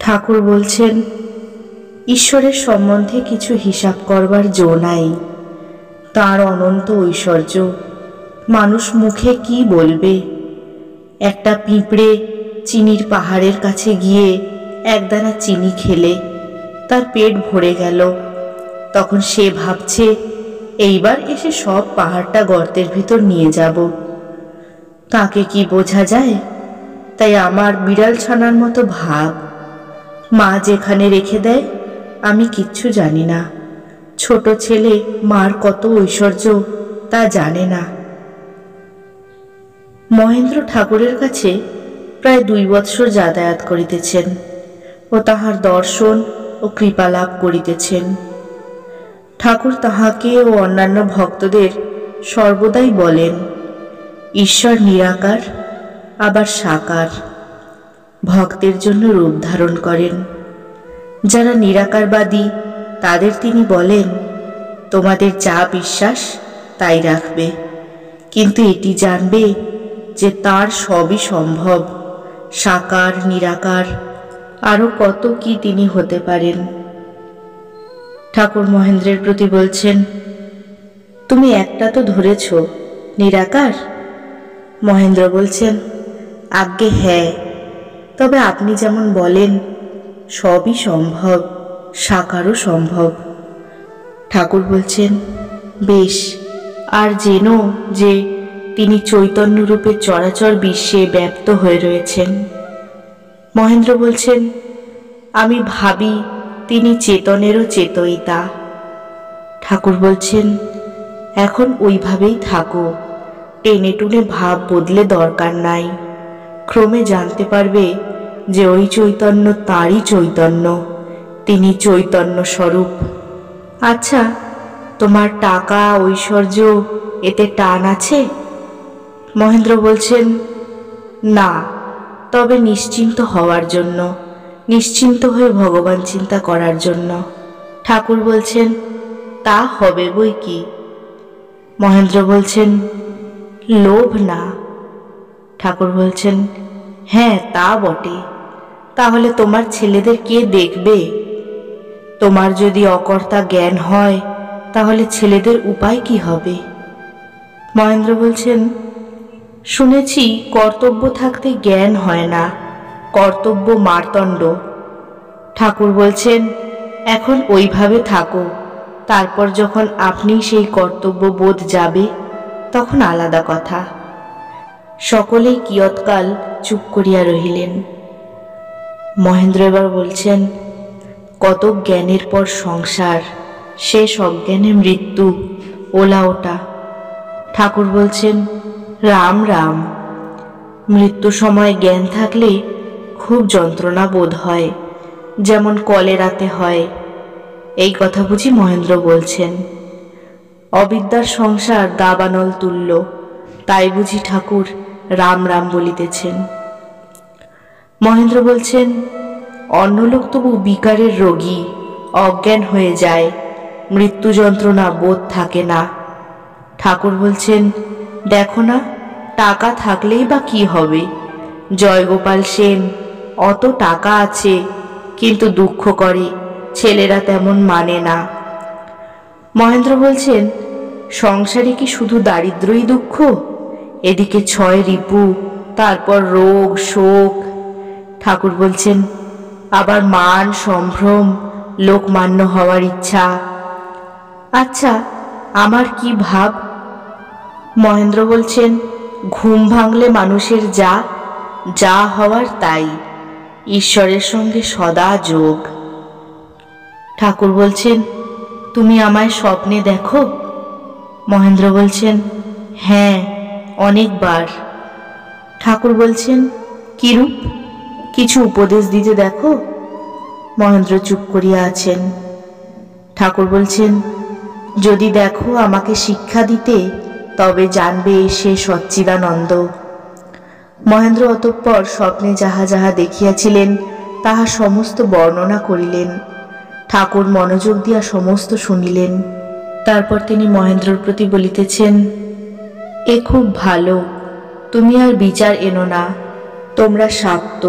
ঠাকুর বলছেন, ঈশ্বরের সম্বন্ধে কিছু হিসাব করবার জো নাই। তাঁর অনন্ত ঐশ্বর্য মানুষ মুখে কি বলবে? একটা পিঁপড়ে চিনির পাহাড়ের কাছে গিয়ে একদানা চিনি খেলে তার পেট ভরে গেল। তখন সে ভাবছে, এইবার এসে সব পাহাড়টা গর্তের ভিতর নিয়ে যাব। তাকে কি বোঝা যায়? তাই আমার বিড়াল ছানার মতো ভাব। মা যেখানে রেখে দেয় আমি কিচ্ছু জানি না। ছোট ছেলে মার কত ঐশ্বর্য তা জানে না। মহেন্দ্র ঠাকুরের কাছে প্রায় 2 বৎসর যাতায়াত করিতেছেন ও তাহার দর্শন ও কৃপা লাভ করিতেছেন। ঠাকুর তাহাকে ও অন্যান্য ভক্তদের সর্বদাই বলেন, ঈশ্বর নিরাকার আবার সাকার, ভক্তের জন্য রূপ ধারণ করেন। যারা নিরাকারবাদী তাদের তিনি বলেন, তোমাদের যা বিশ্বাস তাই রাখবে, কিন্তু এটি জানবে যে তার সবই সম্ভব। সাকার, নিরাকার, আরো কত কি তিনি হতে পারেন। ঠাকুর মহেন্দ্রের প্রতি বলছেন, তুমি একটা তো ধরেছ, নিরাকার। মহেন্দ্র বলছেন, আজ্ঞে হ্যাঁ, তবে আপনি যেমন বলেন সবই সম্ভব, সাকারও সম্ভব। ঠাকুর বলছেন, বেশ, আর জেনো যে তিনি চৈতন্য রূপে চরাচর বিশ্বে ব্যপ্ত হয়ে রয়েছেন। মহেন্দ্র বলছেন, আমি ভাবি তিনি চেতনেরও চেতয়িতা। ঠাকুর বলছেন, এখন ওইভাবেই থাকো, টেনে টুনে ভাব বদলে দরকার নাই। ক্রমে জানতে পারবে যে ওই চৈতন্য তাঁরই চৈতন্য, তিনি চৈতন্য স্বরূপ। আচ্ছা, তোমার টাকা ঐশ্বর্য এতে টান আছে? মহেন্দ্র বলছেন, না, তবে নিশ্চিন্ত হওয়ার জন্য, নিশ্চিন্ত হয়ে ভগবান চিন্তা করার জন্য। ঠাকুর বলছেন, তা হবে বই কি। মহেন্দ্র বলছেন, লোভ না। ঠাকুর বলছেন, হ্যাঁ তা বটে, তাহলে তোমার ছেলেদের কে দেখবে? তোমার যদি অকর্তা জ্ঞান হয় তাহলে ছেলেদের উপায় কি হবে? মহেন্দ্র বলছেন, শুনেছি কর্তব্য থাকতে জ্ঞান হয় না, কর্তব্য মারতণ্ড। ঠাকুর বলছেন, এখন ওইভাবে থাকো, তারপর যখন আপনি সেই কর্তব্য বোধ যাবে তখন আলাদা কথা। সকলেই কিয়ৎকাল চুপ করিয়া রহিলেন। মহেন্দ্র এবার বলছেন, কত জ্ঞানের পর সংসার, শেষ অজ্ঞানে মৃত্যু, ওলা ওটা। ঠাকুর বলছেন, রাম রাম। মৃত্যু সময় জ্ঞান থাকলে খুব যন্ত্রণা বোধ হয়, যেমন কলেরাতে হয়। এই কথা বুঝি মহেন্দ্র বলছেন। অবিদ্যার সংসার দাবানল তুল্য, তাই বুঝি ঠাকুর রাম রাম বলিতেছেন। মহেন্দ্র বলছেন, অন্য লোক তবু বিকারের রোগী, অজ্ঞান হয়ে যায়, মৃত্যু যন্ত্রণা বোধ থাকে না। ঠাকুর বলছেন, দেখো না, টাকা থাকলেই বা কি হবে? জয়গোপাল সেন অত টাকা আছে, কিন্তু দুঃখ করে ছেলেরা তেমন মানে না। মহেন্দ্র বলছেন, সংসারে কি শুধু দারিদ্রই দুঃখ? এদিকে 6 রিপু, তারপর রোগ শোক। ঠাকুর বলছেন, আবার মান সম্ভ্রম, লোকমান্য হওয়ার ইচ্ছা। আচ্ছা, আমার কি ভাব? মহেন্দ্র বলছেন, ঘুম ভাঙলে মানুষের যা যা হওয়ার তাই, ঈশ্বরের সঙ্গে সদা যোগ। ঠাকুর বলছেন, তুমি আমায় স্বপ্নে দেখো? মহেন্দ্র বলছেন, হ্যাঁ, অনেকবার। ঠাকুর বলছেন, কিরূপ? কিছু উপদেশ দিতে দেখো। মহেন্দ্র চুপ করিয়া আছেন। ঠাকুর বলছেন, যদি দেখো আমাকে শিক্ষা দিতে, তবে জানবে সে সচ্চিদানন্দ। মহেন্দ্র অতঃপর স্বপ্নে যাহা যাহা দেখিয়াছিলেন তাহা সমস্ত বর্ণনা করিলেন। ঠাকুর মনোযোগ দিয়া সমস্ত শুনিলেন। তারপর তিনি মহেন্দ্রর প্রতি বলিতেছেন, এ খুব ভালো, তুমি আর বিচার এনো না, তোমরা শাক্ত।